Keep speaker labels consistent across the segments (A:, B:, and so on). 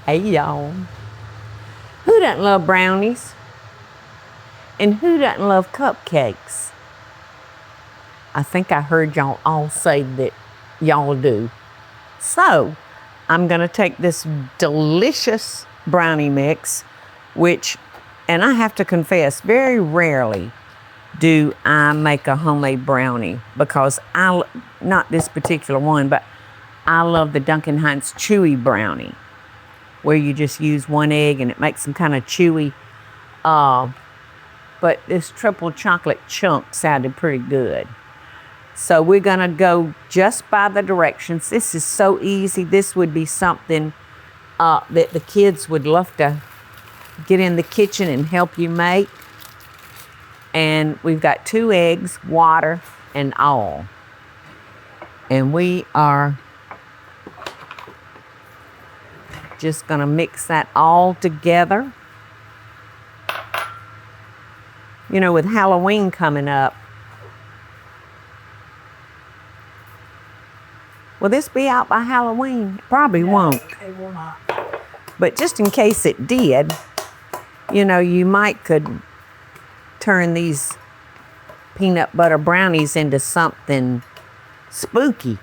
A: Hey, y'all. Who doesn't love brownies? And who doesn't love cupcakes? I think I heard y'all all say that y'all do. So, I'm gonna take this delicious brownie mix, which, and I have to confess, very rarely do I make a homemade brownie because not this particular one, but I love the Duncan Hines chewy brownie, where you just use one egg and it makes them kind of chewy. But this triple chocolate chunk sounded pretty good. So we're gonna go just by the directions. This is so easy. This would be something that the kids would love to get in the kitchen and help you make. And we've got 2 eggs, water, and all. And we are just gonna mix that all together. You know, with Halloween coming up, will this be out by Halloween? Probably won't.
B: It will not.
A: But just in case it did, you know, you could turn these peanut butter brownies into something spooky.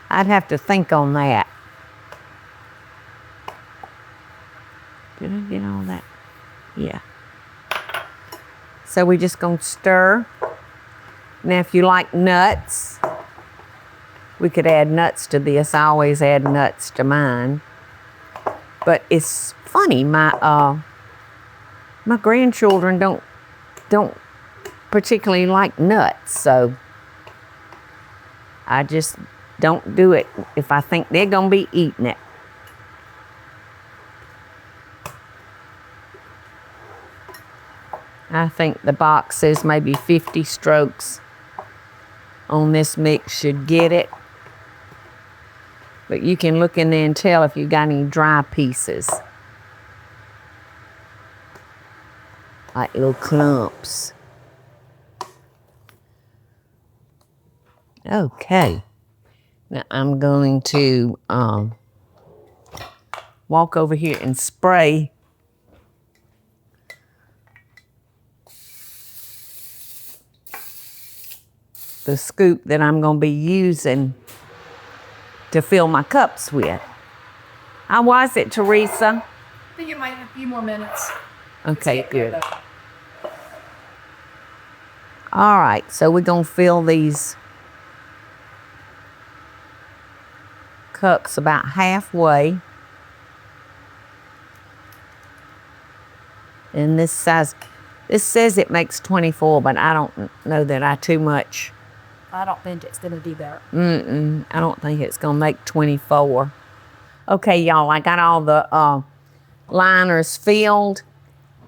A: I'd have to think on that. Did I get all that? Yeah. So we're just gonna stir. Now, if you like nuts, we could add nuts to this. I always add nuts to mine. But it's funny, my grandchildren don't particularly like nuts, so I just don't do it if I think they're gonna be eating it. I think the box says maybe 50 strokes on this mix should get it. But you can look in there and tell if you got any dry pieces. Like little clumps. Okay. Now I'm going to walk over here and spray the scoop that I'm going to be using to fill my cups with. How was it, Teresa?
B: I think it might have a few more minutes.
A: Okay, good. All right, so we're going to fill these cups about halfway. And this says it makes 24, but I don't know that I too much.
B: I don't think it's going to do that.
A: I don't think it's going to make 24. Okay, y'all, I got all the liners filled,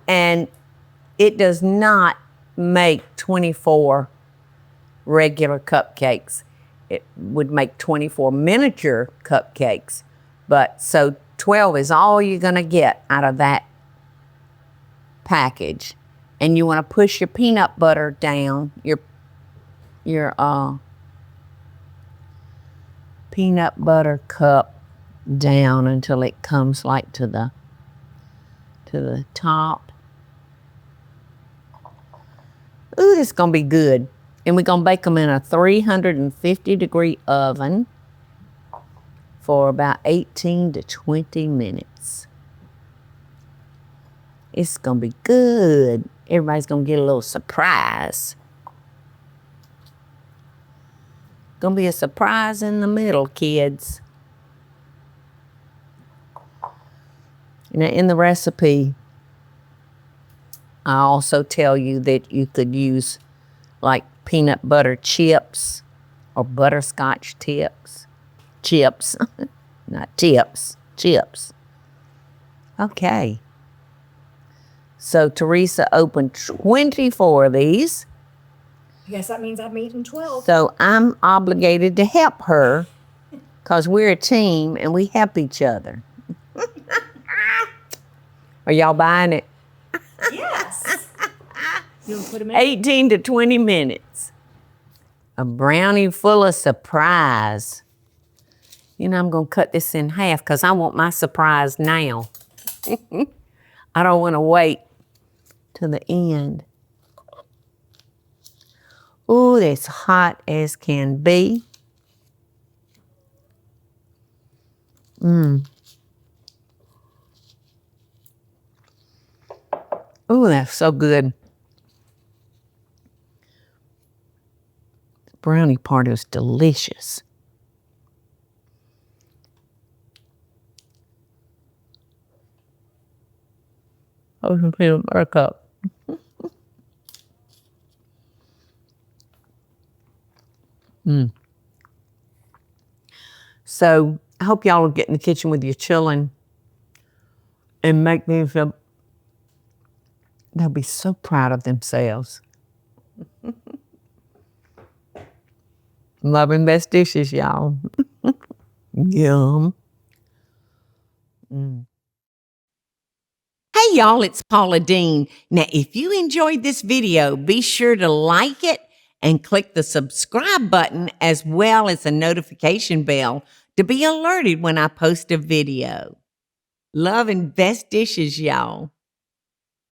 A: and it does not make 24 regular cupcakes. It would make 24 miniature cupcakes, but so 12 is all you're going to get out of that package. And you want to push your peanut butter down, your peanut butter cup down until it comes like to the top. Ooh, this is gonna be good. And we're gonna bake them in a 350-degree oven for about 18 to 20 minutes. It's gonna be good. Everybody's gonna get a little surprise. Gonna be a surprise in the middle, kids. Now, in the recipe, I also tell you that you could use like peanut butter chips or butterscotch tips. Chips, not tips, chips. Okay. So Teresa opened 24 of these.
B: I guess that means I'm eating 12.
A: So I'm obligated to help her because we're a team and we help each other. Are y'all buying it?
B: Yes. You want to put them in?
A: 18 to 20 minutes. A brownie full of surprise. You know, I'm going to cut this in half because I want my surprise now. I don't want to wait to the end. Ooh, that's hot as can be. Ooh, that's so good. The brownie part is delicious. I can feel it work up. So I hope y'all will get in the kitchen with your children and make them feel, they'll be so proud of themselves. Loving best dishes, y'all. Yum. Hey y'all, it's Paula Deen. Now, if you enjoyed this video, be sure to like it and click the subscribe button as well as the notification bell to be alerted when I post a video. Love and best dishes, y'all.